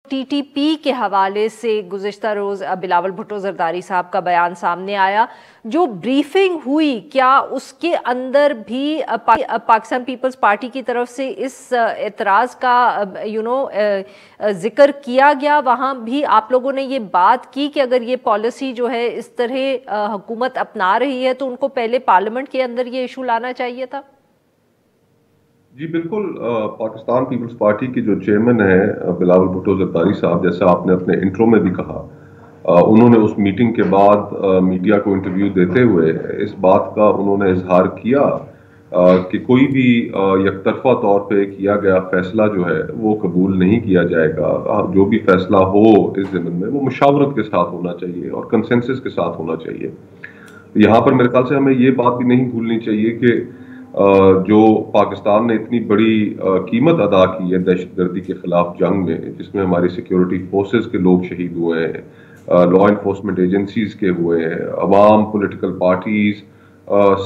T T P کے حوالے سے گزشتہ روز بلاول بھٹو زرداری صاحب کا بیان سامنے آیا. جو بریفنگ ہوئی کیا اس کے اندر بھی پاکستان پیپلز پارٹی کی طرف سے اس اعتراض کا ذکر کیا گیا؟ وہاں بھی آپ لوگوں نے یہ بات کی کہ اگر یہ پالیسی جو ہے اس طرح حکومت اپنا رہی ہے تو ان کو پہلے پارلیمنٹ کے اندر یہ ایشو لانا چاہیے تھا؟ جی بالکل. پاکستان پیپلز پارٹی کے جو چیئرمین ہیں بلاول بھٹو زرداری صاحب، جیسا آپ نے اپنے انٹرو میں بھی کہا، انہوں نے اس میٹنگ کے بعد میڈیا کو انٹرویو دیتے ہوئے اس بات کا انہوں نے اظہار کیا کہ کوئی بھی یک طرفہ طور پہ کیا گیا فیصلہ جو ہے وہ قبول نہیں کیا جائے گا. جو بھی فیصلہ ہو اس ضمن میں وہ مشاورت کے ساتھ ہونا چاہیے اور کنسنسس کے ساتھ ہونا چاہیے. یہاں پر میرے خیال سے ہمیں یہ بات بھی نہیں بھولنی چاہیے کہ جو پاکستان نے اتنی بڑی قیمت ادا کی ہے دہشت گردی کے خلاف جنگ میں، جس میں ہماری سیکیورٹی فورسز کے لوگ شہید ہوئے ہیں، لا انفورسمنٹ ایجنسیز کے ہوئے ہیں، عوام، پولیٹیکل پارٹیز،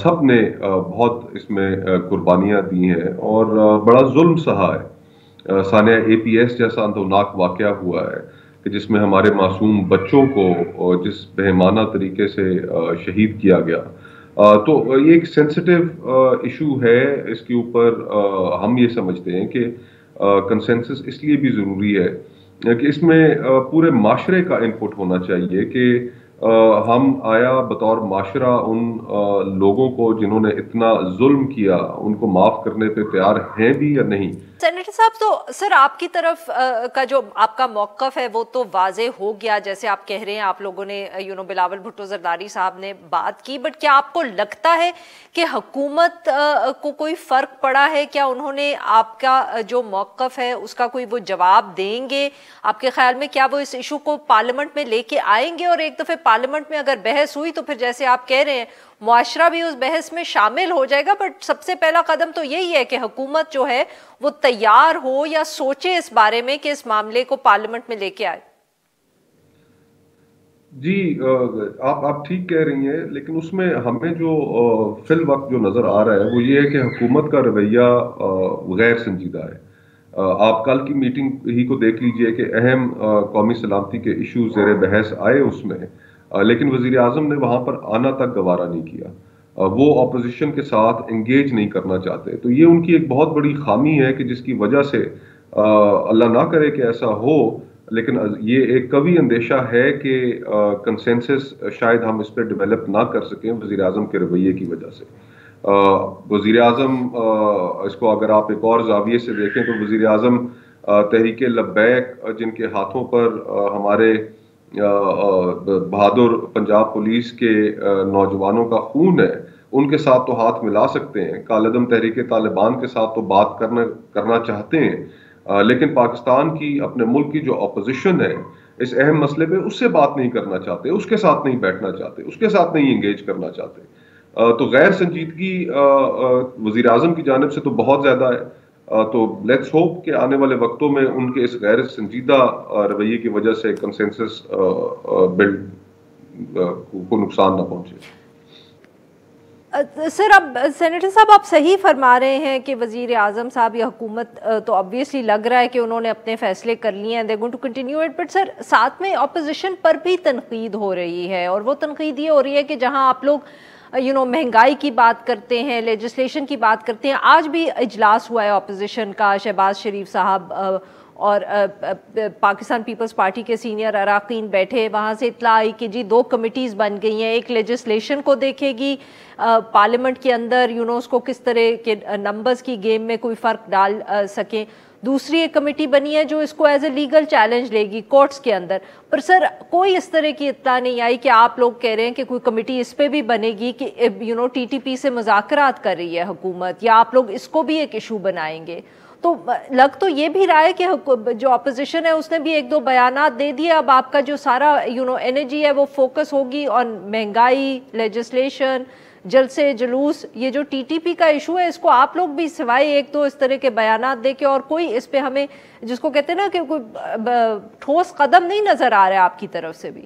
سب نے بہت اس میں قربانیاں دی ہیں اور بڑا ظلم سہا ہے. سانحہ اے پی ایس جیسا اندوناک واقعہ ہوا ہے کہ جس میں ہمارے معصوم بچوں کو جس بہیمانہ طریقے سے شہید کیا گیا. تو یہ ایک سینسٹیو ایشو ہے. اس کے اوپر ہم یہ سمجھتے ہیں کہ کنسنسس اس لیے بھی ضروری ہے کہ اس میں پورے معاشرے کا انپٹ ہونا چاہیے کہ ہم آیا بطور معاشرہ ان لوگوں کو جنہوں نے اتنا ظلم کیا ان کو معاف کرنے پہ تیار ہیں بھی یا نہیں. سینیٹر صاحب، تو سر آپ کی طرف کا جو آپ کا موقف ہے وہ تو واضح ہو گیا، جیسے آپ کہہ رہے ہیں آپ لوگوں نے بلاول بھٹو زرداری صاحب نے بات کی، بٹ کیا آپ کو لگتا ہے کہ حکومت کو کوئی فرق پڑا ہے؟ کیا انہوں نے آپ کا جو موقف ہے اس کا کوئی وہ جواب دیں گے؟ آپ کے خیال میں کیا وہ اس ایشو کو پارلیمنٹ میں لے کے آئیں گے؟ اور ایک دفعہ پارلیمنٹ میں اگر بحث ہوئی تو پھر جیسے آپ کہہ رہے ہیں معاشرہ بھی اس بحث میں شامل ہو جائے گا، بٹ سب سے پہلا قدم تو یہی ہے کہ حکومت جو ہے وہ تیار ہو یا سوچے اس بارے میں کہ اس معاملے کو پارلیمنٹ میں لے کے آئے. جی آپ ٹھیک کہہ رہی ہیں، لیکن اس میں ہمیں جو فی الوقت جو نظر آ رہا ہے وہ یہ ہے کہ حکومت کا رویہ غیر سنجیدہ ہے. آپ کل کی میٹنگ ہی کو دیکھ لیجئے کہ اہم قومی سلامتی کے ایشو زیر بحث آئے اس میں، لیکن وزیر اعظم نے وہاں پر آنا تک گوارا نہیں کیا. وہ اپوزیشن کے ساتھ انگیج نہیں کرنا چاہتے. تو یہ ان کی ایک بہت بڑی خامی ہے کہ جس کی وجہ سے اللہ نہ کرے کہ ایسا ہو، لیکن یہ ایک قوی اندیشہ ہے کہ کنسنسس شاید ہم اس پہ ڈیولپ نہ کر سکیں وزیر اعظم کے رویے کی وجہ سے. وزیر اعظم اس کو اگر آپ ایک اور زاویے سے دیکھیں تو وزیر اعظم تحریک لبیک جن کے ہاتھوں پر ہمارے بہادر پنجاب پولیس کے نوجوانوں کا خون ہے، ان کے ساتھ تو ہاتھ ملا سکتے ہیں. کالعدم تحریک طالبان کے ساتھ تو بات کرنا چاہتے ہیں، لیکن پاکستان کی اپنے ملک کی جو اپوزیشن ہے اس اہم مسئلے پہ اس سے بات نہیں کرنا چاہتے، اس کے ساتھ نہیں بیٹھنا چاہتے، اس کے ساتھ نہیں انگیج کرنا چاہتے. تو غیر سنجیدگی وزیر اعظم کی جانب سے تو بہت زیادہ ہے. تو لیٹس ہوپ کہ آنے والے وقتوں میں ان کے اس غیر سنجیدہ رویے کی وجہ سے کنسنسس بلڈ کو نقصان نہ پہنچے. سر اب سینیٹر صاحب آپ صحیح فرما رہے ہیں کہ وزیر اعظم صاحب یا حکومت تو obviously لگ رہا ہے کہ انہوں نے اپنے فیصلے کر لیے ہیں، they're going to continue it، but sir ساتھ میں اپوزیشن پر بھی تنقید ہو رہی ہے، اور وہ تنقید یہ ہو رہی ہے کہ جہاں آپ لوگ مہنگائی کی بات کرتے ہیں، لیجسلیشن کی بات کرتے ہیں. آج بھی اجلاس ہوا ہے اپوزیشن کا، شہباز شریف صاحب اور پاکستان پیپلز پارٹی کے سینئر اراکین بیٹھے، وہاں سے اطلاع آئی کہ جی 2 کمیٹیز بن گئی ہیں. ایک لیجسلیشن کو دیکھے گی پارلیمنٹ کے اندر اس کو کس طرح کے نمبرز کی گیم میں کوئی فرق ڈال سکیں. دوسری ایک کمیٹی بنی ہے جو اس کو ایز اے لیگل چیلنج لے گی کورٹس کے اندر. پر سر کوئی اس طرح کی اطلاع نہیں آئی کہ آپ لوگ کہہ رہے ہیں کہ کوئی کمیٹی اس پہ بھی بنے گی کہ ٹی ٹی پی سے مذاکرات کر رہی ہے حکومت، یا آپ لوگ اس کو بھی ایک ایشو بنائیں گے. تو لگ تو یہ بھی رہا ہے کہ جو اپوزیشن ہے اس نے بھی 1-2 بیانات دے دیے. اب آپ کا جو سارا انرجی ہے وہ فوکس ہوگی آن مہنگائی، لیجسلیشن، جلسے جلوس. یہ جو ٹی ٹی پی کا ایشو ہے اس کو آپ لوگ بھی سوائے 1-2 اس طرح کے بیانات دے کے اور کوئی اس پہ ہمیں جس کو کہتے ہیں نا کہ کوئی ٹھوس قدم نہیں نظر آ رہا ہے آپ کی طرف سے بھی.